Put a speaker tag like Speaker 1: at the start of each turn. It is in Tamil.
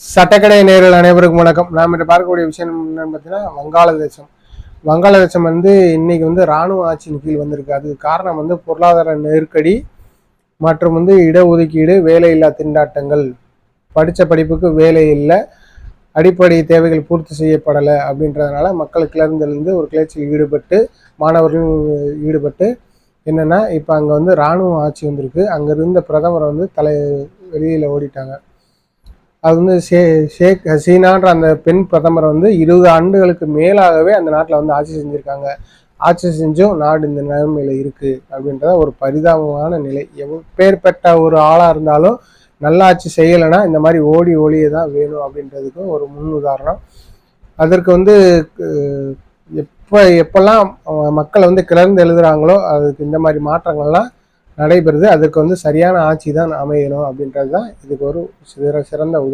Speaker 1: சட்டக்கடை நேயர்கள் அனைவருக்கும் வணக்கம். நாம் இன்று பார்க்கக்கூடிய விஷயம் என்னன்னு பார்த்தீங்கன்னா வங்காளதேசம். வங்காளதேசம் இன்னைக்கு இராணுவ ஆட்சியின் கீழ் வந்திருக்கு. அதுக்கு காரணம் பொருளாதார நெருக்கடி மற்றும் இடஒதுக்கீடு, வேலையில்லா திண்டாட்டங்கள், படித்த படிப்புக்கு வேலை இல்லை, அடிப்படை தேவைகள் பூர்த்தி செய்யப்படலை அப்படின்றதுனால மக்கள் கிளர்ந்தெழுந்து ஒரு கிளர்ச்சியில் ஈடுபட்டு மாணவர்கள் ஈடுபட்டு என்னென்னா இப்போ அங்கே இராணுவ ஆட்சி வந்திருக்கு. அங்கே இருந்த பிரதமரை வெளியில் ஓடிட்டாங்க. அது ஷேக் ஹசீனான்ற அந்த பெண் பிரதமர் 20 ஆண்டுகளுக்கு மேலாகவே அந்த நாட்டில் ஆட்சி செஞ்சுருக்காங்க. ஆட்சி செஞ்சும் நாடு இந்த நிலைமையில் இருக்குது அப்படின்றத ஒரு பரிதாபமான நிலை. எப்பேற்பட்ட ஒரு ஆளாக இருந்தாலும் நல்ல ஆட்சி செய்யலைன்னா இந்த மாதிரி ஒளியே தான் வேணும் அப்படின்றதுக்கும் ஒரு முன் உதாரணம். அதற்கு எப்பெல்லாம் மக்கள் கிளர்ந்து எழுதுகிறாங்களோ அதுக்கு இந்த மாதிரி மாற்றங்கள்லாம் நடைபெறுது. அதற்கு சரியான ஆட்சி தான் அமையணும் அப்படின்றது தான் இதுக்கு ஒரு சிறந்த உதாரணம்.